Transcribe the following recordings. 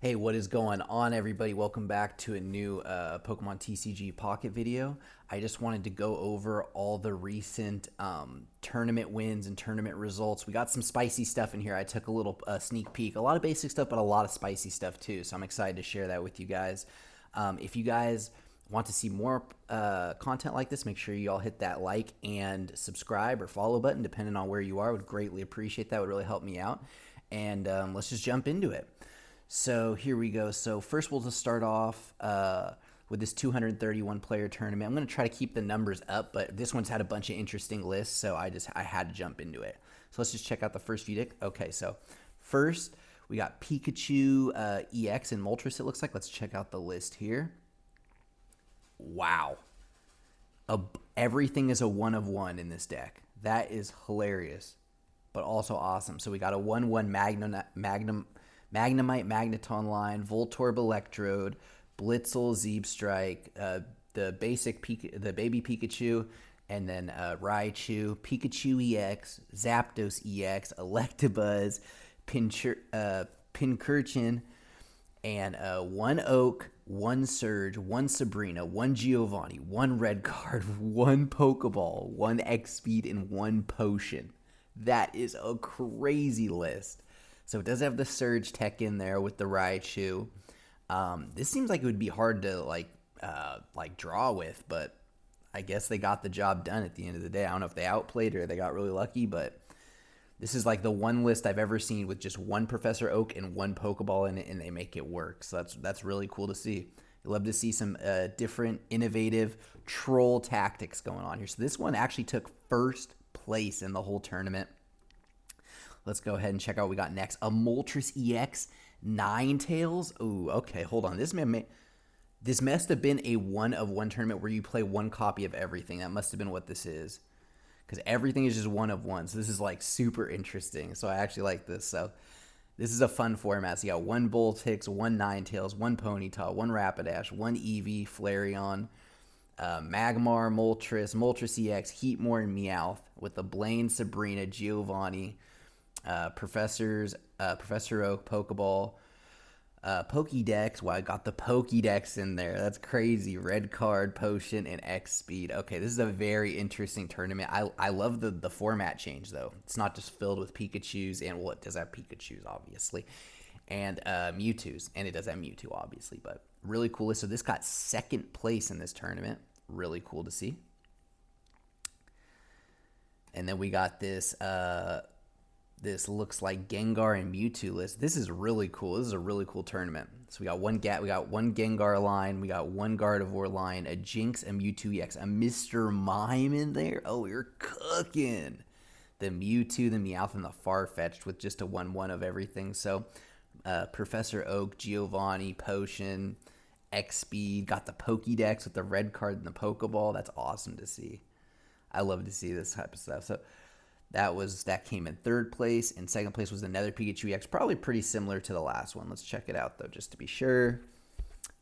Hey, what is going on, everybody? Welcome back to a new Pokemon TCG Pocket video. I just wanted to go over all the recent tournament wins and tournament results. We got some spicy stuff in here. I took a little sneak peek. A lot of basic stuff, but a lot of spicy stuff too. So I'm excited to share that with you guys. If you guys want to see more content like this, make sure you all hit that like and subscribe or follow button, depending on where you are. Would greatly appreciate that. Would really help me out. And let's just jump into it. So here we go. So first we'll just start off with this 231 player tournament. I'm going to try to keep the numbers up, but this one's had a bunch of interesting lists, so I had to jump into it. So let's just check out the first few decks. Okay, so first we got Pikachu EX and Moltres, it looks like. Let's check out the list here. Wow. Everything is a 1 of 1 in this deck. That is hilarious, but also awesome. So we got a 1/1 Magnemite Magneton line, Voltorb Electrode, Blitzel Zebstrike, the baby Pikachu, and then Raichu, Pikachu EX, Zapdos EX, Electabuzz, Pincurchin, and one Oak, one Surge, one Sabrina, one Giovanni, one Red Card, one Pokeball, one X-Speed, and one Potion. That is a crazy list. So it does have the Surge tech in there with the Raichu. This seems like it would be hard to like draw with, but I guess they got the job done at the end of the day. I don't know if they outplayed or they got really lucky, but this is like the one list I've ever seen with just one Professor Oak and one Pokeball in it, and they make it work. So that's really cool to see. I love to see some different, innovative troll tactics going on here. So this one actually took first place in the whole tournament. Let's go ahead and check out what we got next. A Moltres EX Ninetales. Ooh, okay, hold on. This must have been a 1 of 1 tournament where you play one copy of everything. That must have been what this is. Because everything is just 1 of 1. So this is like super interesting. So I actually like this. So this is a fun format. So you got one Voltix, one Ninetales, one Ponyta, one Rapidash, one Eevee, Flareon, Magmar, Moltres EX, Heatmore, and Meowth with the Blaine, Sabrina, Giovanni, Professor Oak, Pokeball, Pokédex. Wow, I got the Pokédex in there. That's crazy. Red Card, Potion, and X Speed. Okay, this is a very interesting tournament. I love the format change, though. It's not just filled with Pikachus, and well, it does have Pikachus, obviously, and Mewtwo's, and it does have Mewtwo, obviously, but really cool. So this got second place in this tournament. Really cool to see. And then we got this this looks like Gengar and Mewtwo list. This is really cool. This is a really cool tournament. So we got one Gengar line, we got one Gardevoir line, a Jinx, a Mewtwo EX, a Mr. Mime in there. Oh, you're cooking. The Mewtwo, the Meowth, and the Farfetch'd with just a 1/1 of everything. So Professor Oak, Giovanni, Potion, X-Speed, got the Pokédex with the red card and the Pokeball. That's awesome to see. I love to see this type of stuff. So that came in third place, and second place was another Pikachu EX, probably pretty similar to the last one. Let's check it out though, just to be sure.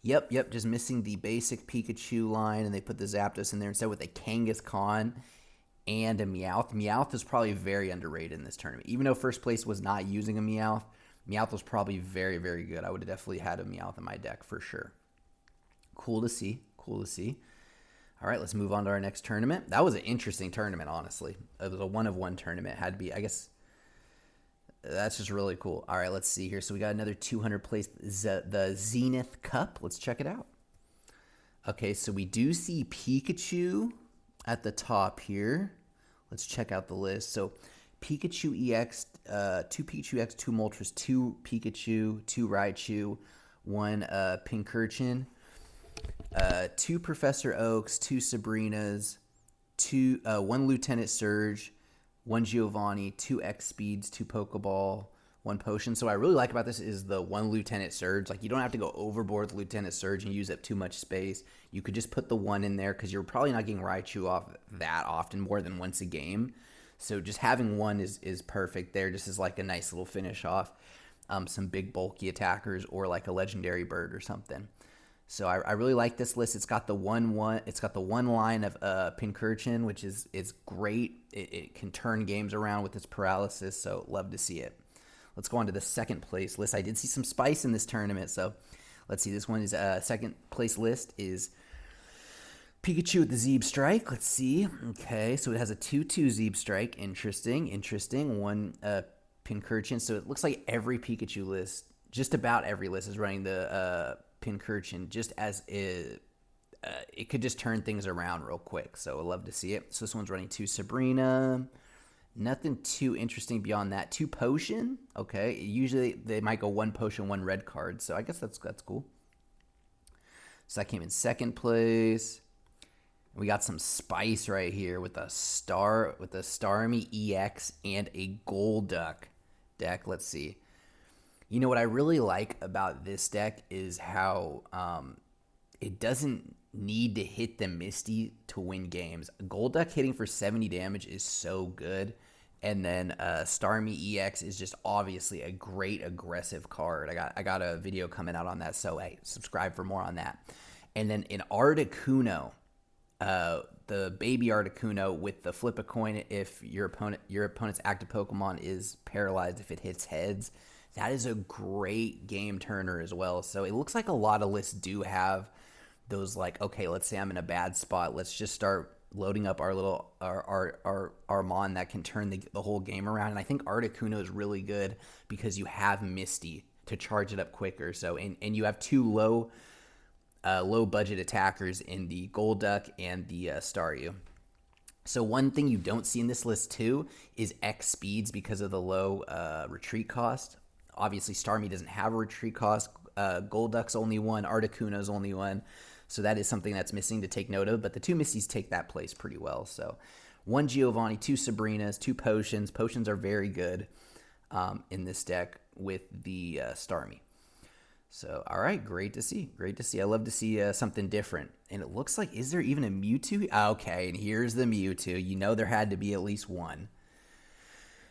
Yep, just missing the basic Pikachu line, and they put the Zapdos in there instead with a Kangaskhan and a Meowth. Meowth is probably very underrated in this tournament. Even though first place was not using a Meowth, Meowth was probably very, very good. I would have definitely had a Meowth in my deck for sure. Cool to see. All right, let's move on to our next tournament. That was an interesting tournament, honestly. It was a 1 of 1 tournament. Had to be, I guess, that's just really cool. All right, let's see here. So we got another 200 place, the Zenith Cup. Let's check it out. Okay, so we do see Pikachu at the top here. Let's check out the list. So Pikachu EX, 2 Pikachu EX, 2 Moltres, 2 Pikachu, 2 Raichu, 1 Pincurchin, 2 Professor Oaks, 2 Sabrinas, 1 Lieutenant Surge, 1 Giovanni, 2 X Speeds, 2 Pokeball, 1 Potion. So what I really like about this is the 1 Lieutenant Surge. Like, you don't have to go overboard with Lieutenant Surge and use up too much space. You could just put the 1 in there because you're probably not getting Raichu off that often, more than once a game. So just having 1 is perfect there, just as like a nice little finish off some big bulky attackers or like a legendary bird or something. So I really like this list. It's got the one line of Pincurchin, which is great. It can turn games around with its paralysis, so love to see it. Let's go on to the second place list. I did see some spice in this tournament, so let's see. This one is second place list is Pikachu with the Zeb Strike. Let's see. Okay, so it has a 2/2 Zeb Strike. Interesting. One Pincurchin. So it looks like every Pikachu list, just about every list, is running the Pincurchin, just as it could just turn things around real quick. So I love to see it. So this one's running 2 Sabrina. Nothing too interesting beyond that. 2 Potion. Okay. Usually they might go 1 Potion, 1 red card. So I guess that's cool. So that came in second place. We got some spice right here with a Starmie EX and a Golduck deck. Let's see. You know what I really like about this deck is how it doesn't need to hit the Misty to win games. Golduck hitting for 70 damage is so good. And then Starmie EX is just obviously a great aggressive card. I got a video coming out on that, so hey, subscribe for more on that. And then in Articuno, the baby Articuno with the flip a coin if your opponent's active Pokemon is paralyzed if it hits heads. That is a great game turner as well. So it looks like a lot of lists do have those, like, okay, let's say I'm in a bad spot. Let's just start loading up our little our Mon that can turn the whole game around. And I think Articuno is really good because you have Misty to charge it up quicker. So and you have 2 low budget attackers in the Golduck and the Staryu. So one thing you don't see in this list too is X speeds because of the low retreat cost. Obviously, Starmie doesn't have a retreat cost. Golduck's only 1. Articuno's only 1. So that is something that's missing to take note of. But the 2 Misties take that place pretty well. So 1 Giovanni, 2 Sabrinas, 2 Potions. Potions are very good in this deck with the Starmie. So, all right, great to see. Great to see. I love to see something different. And it looks like, is there even a Mewtwo? Okay, and here's the Mewtwo. You know there had to be at least one.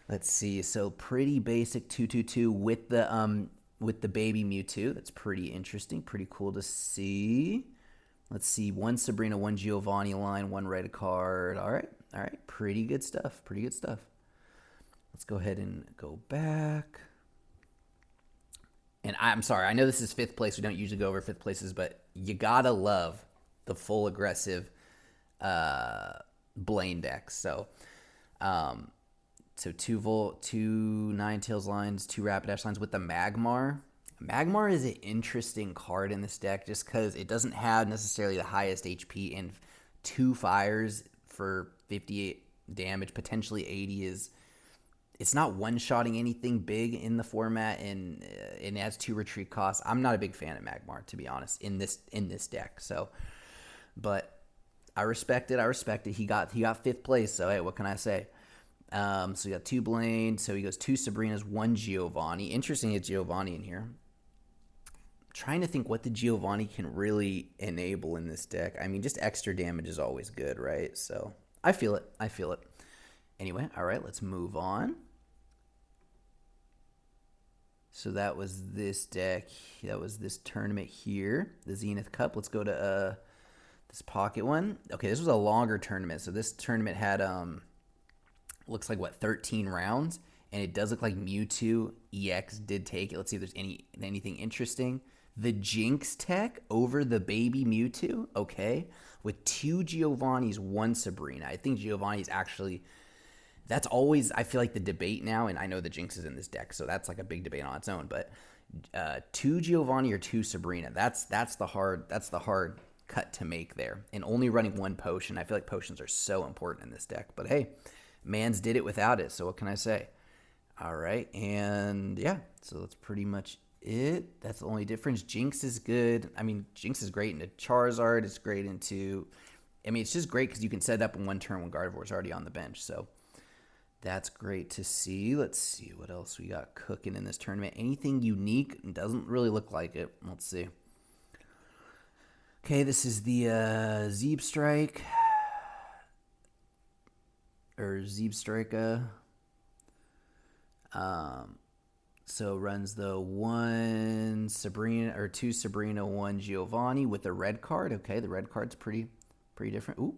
Let's see. So, pretty basic 2/2 with the baby Mewtwo. That's pretty interesting. Pretty cool to see. Let's see. 1 Sabrina, 1 Giovanni line, 1 red card. All right. All right. Pretty good stuff. Pretty good stuff. Let's go ahead and go back. And I'm sorry, I know this is 5th place. We don't usually go over 5th places, but you gotta love the full aggressive Blaine decks. So 2 Volt, 2 Ninetales lines, 2 Rapidash lines with the Magmar. Magmar is an interesting card in this deck just because it doesn't have necessarily the highest HP, and 2 fires for 58 damage, potentially 80 is... It's not one-shotting anything big in the format, and it has 2 retreat costs. I'm not a big fan of Magmar, to be honest, in this deck. So, but I respect it. He got 5th place. So hey, what can I say? So you got 2 Blaine. So he goes 2 Sabrinas, 1 Giovanni. Interesting, it's Giovanni in here. I'm trying to think what the Giovanni can really enable in this deck. I mean, just extra damage is always good, right? So I feel it. Anyway, all right, let's move on. So that was this deck. That was this tournament here, the Zenith Cup. Let's go to this pocket one. Okay, this was a longer tournament. So this tournament had looks like 13 rounds, and it does look like Mewtwo EX did take it. Let's see if there's anything interesting. The Jinx tech over the baby Mewtwo. Okay, with 2 Giovannis, 1 Sabrina. I think Giovanni's actually. That's always, I feel like, the debate now, and I know the Jinx is in this deck, so that's like a big debate on its own. But 2 Giovanni or 2 Sabrina, that's the hard cut to make there. And only running 1 potion, I feel like potions are so important in this deck. But hey, Mans did it without it, so what can I say? All right, and yeah, so that's pretty much it. That's the only difference. Jinx is good. I mean, Jinx is great into Charizard. It's great into, I mean, it's just great because you can set it up in 1 turn when Gardevoir's already on the bench. So that's great to see. Let's see what else we got cooking in this tournament. Anything unique? Doesn't really look like it. Let's see. Okay, this is the Zeb Strike. Or Zeb Strike. So runs the 1 Sabrina or 2 Sabrina, 1 Giovanni with a red card. Okay, the red card's pretty different. Ooh.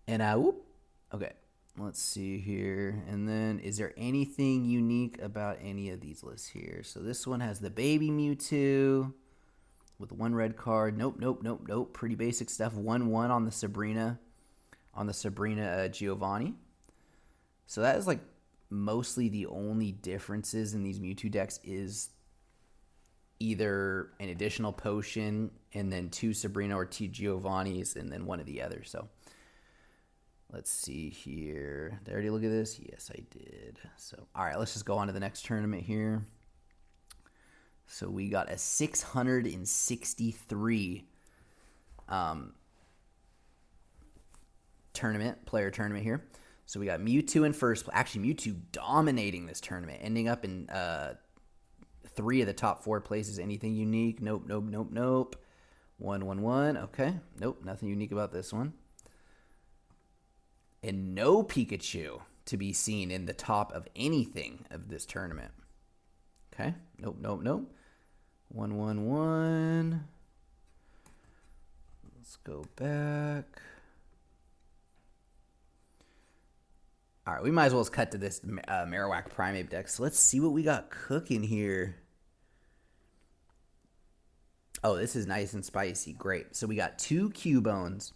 And oop. Okay. Let's see here. And then is there anything unique about any of these lists here? So this one has the baby Mewtwo with one red card. Nope. Pretty basic stuff. 1/1 on the Sabrina. Giovanni. So that is like mostly the only differences in these Mewtwo decks is either an additional potion and then 2 Sabrina or 2 Giovannis and then one of the others. So let's see here. Did I already look at this? Yes, I did. So, all right, let's just go on to the next tournament here. So we got a 663 player tournament here. So we got Mewtwo in first. Actually, Mewtwo dominating this tournament, ending up in 3 of the top 4 places. Anything unique? Nope. 1/1. Okay. Nope, nothing unique about this one. And no Pikachu to be seen in the top of anything of this tournament. Okay. Nope. 1/1. Let's go back. All right, we might as well just cut to this Marowak Primeape deck. So let's see what we got cooking here. Oh, this is nice and spicy. Great. So we got 2 Cubones,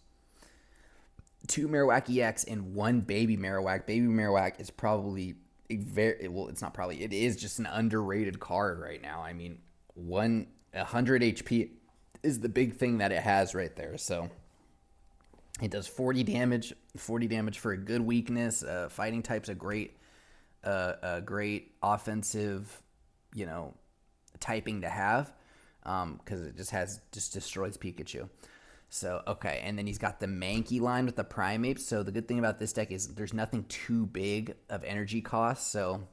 2 Marowak EX, and 1 Baby Marowak. Baby Marowak is probably it's not probably, it is just an underrated card right now. I mean, 100 HP is the big thing that it has right there. So it does 40 damage for a good weakness. Fighting type's a great offensive, typing to have, because it just destroys Pikachu. So, okay, and then he's got the Mankey line with the Primeape. So the good thing about this deck is there's nothing too big of energy cost. So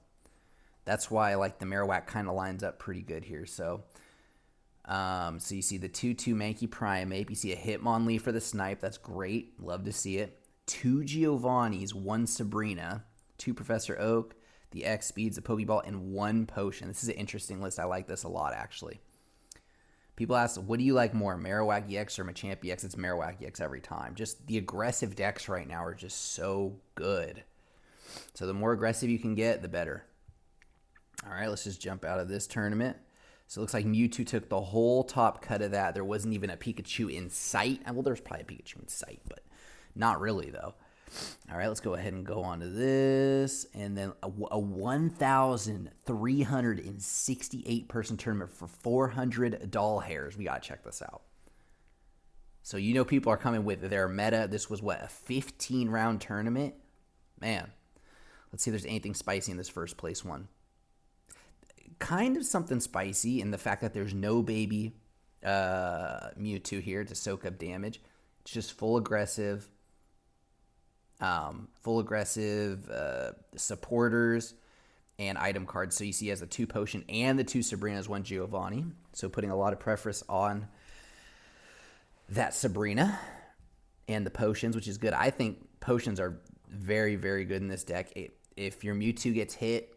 that's why the Marowak kind of lines up pretty good here. So so you see the 2/2 Mankey Primeape. You see a Hitmonlee for the Snipe. That's great. Love to see it. 2 Giovannis, 1 Sabrina, 2 Professor Oak, the X Speeds, a Pokeball, and 1 Potion. This is an interesting list. I like this a lot, actually. People ask, what do you like more, Marowak EX or Machamp EX? It's Marowak EX every time. Just the aggressive decks right now are just so good. So the more aggressive you can get, the better. All right, let's just jump out of this tournament. So it looks like Mewtwo took the whole top cut of that. There wasn't even a Pikachu in sight. Well, there's probably a Pikachu in sight, but not really, though. All right, let's go ahead and go on to this. And then a 1,368 person tournament for 400 Dollhairs. We got to check this out. So people are coming with their meta. This was, a 15-round tournament? Man, let's see if there's anything spicy in this first place one. Kind of something spicy in the fact that there's no baby Mewtwo here to soak up damage. It's just full aggressive supporters and item cards. So you see he has the 2 Potion and the 2 Sabrinas, 1 Giovanni. So putting a lot of preference on that Sabrina and the Potions, which is good. I think Potions are very, very good in this deck. If your Mewtwo gets hit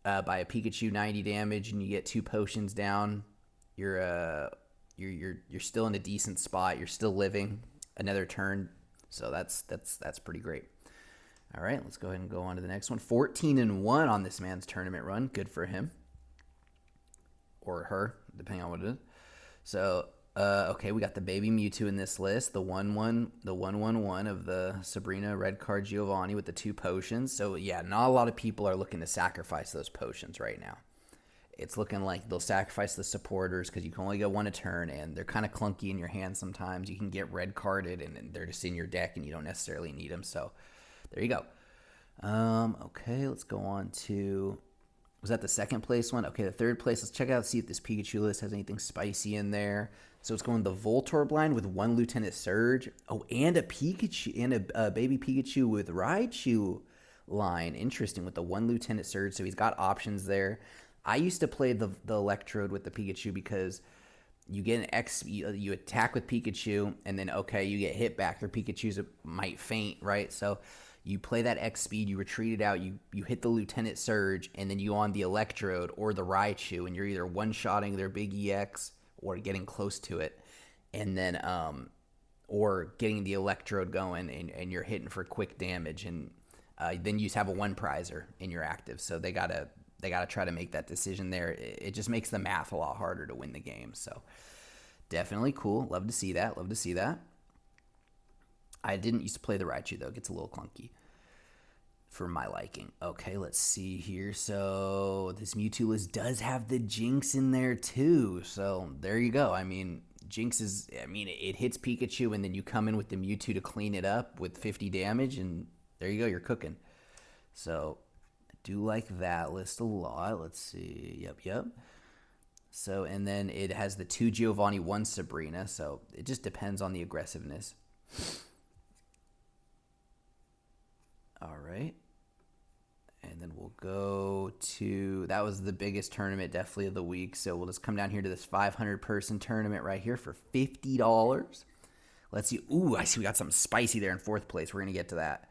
by a Pikachu 90 damage and you get 2 Potions down, you're still in a decent spot. You're still living another turn. So that's pretty great. All right, let's go ahead and go on to the next one. 14-1 on this man's tournament run. Good for him. Or her, depending on what it is. So, okay, we got the baby Mewtwo in this list. The 1/1 of the Sabrina red card Giovanni with the 2 Potions. So, yeah, not a lot of people are looking to sacrifice those potions right now. It's looking like they'll sacrifice the supporters because you can only get 1 a turn, and they're kind of clunky in your hand sometimes. You can get red carded, and they're just in your deck, and you don't necessarily need them. So there you go. Okay, let's go on to... Was that the second place one? Okay, the third place. Let's check out, see if this Pikachu list has anything spicy in there. So it's going the Voltorb line with 1 Lieutenant Surge. Oh, and a Pikachu, and a baby Pikachu with Raichu line. Interesting, with the 1 Lieutenant Surge. So he's got options there. I used to play the Electrode with the Pikachu because you get an X, you attack with Pikachu, and then, okay, you get hit back. Your Pikachus might faint, right? So you play that X speed, you retreat it out, you hit the Lieutenant Surge, and then you on the Electrode or the Raichu, and you're either one-shotting their big EX or getting close to it, and then or getting the Electrode going, and you're hitting for quick damage. And then you have a one prizer in your active. So they gotta try to make that decision there. It just makes the math a lot harder to win the game. So definitely cool. Love to see that. Love to see that. I didn't used to play the Raichu though. It gets a little clunky for my liking. Okay, let's see here. So this Mewtwo does have the Jinx in there too. So there you go. I mean, Jinx is, I mean, it hits Pikachu and then you come in with the Mewtwo to clean it up with 50 damage and there you go, you're cooking. So I do like that list a lot. Let's see. Yep. So, and then it has the 2 Giovanni, 1 Sabrina. So it just depends on the aggressiveness. All right. And then we'll go to, that was the biggest tournament definitely of the week. So we'll just come down here to this 500-person tournament right here for $50. Let's see. Ooh, I see we got something spicy there in 4th place. We're going to get to that.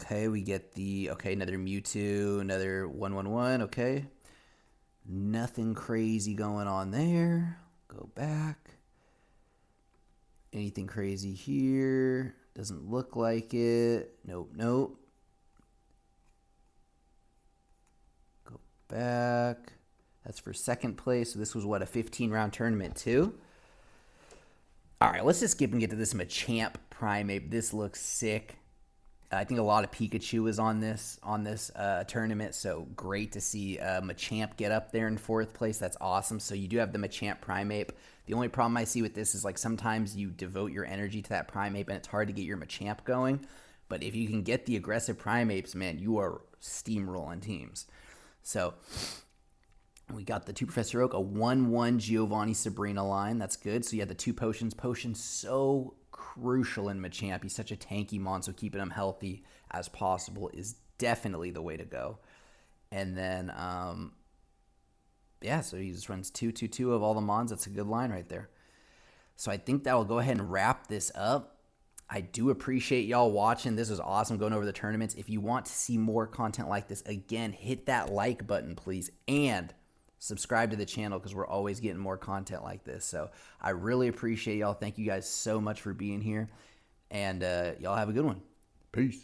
Okay, we get the, okay, another Mewtwo, another 111, okay. Nothing crazy going on there. Go back. Anything crazy here? Doesn't look like it. Nope. Go back. That's for 2nd place. So this was what, a 15-round tournament too? All right, let's just skip and get to this Machamp Primeape. This looks sick. I think a lot of Pikachu is on this tournament, so great to see Machamp get up there in 4th place. That's awesome. So you do have the Machamp Primeape. The only problem I see with this is like sometimes you devote your energy to that Primeape and it's hard to get your Machamp going. But if you can get the aggressive Primapes, man, you are steamrolling teams. So we got the 2 Professor Oak, a 1-1 Giovanni Sabrina line. That's good. So you have the 2 potions. Potions so crucial in Machamp. He's such a tanky mon, so keeping him healthy as possible is definitely the way to go. And then, yeah, so he just runs 2-2-2 of all the mons. That's a good line right there. So I think that will go ahead and wrap this up. I do appreciate y'all watching. This was awesome going over the tournaments. If you want to see more content like this, again, hit that like button, please. And subscribe to the channel because we're always getting more content like this. So I really appreciate y'all. Thank you guys so much for being here. And y'all have a good one. Peace.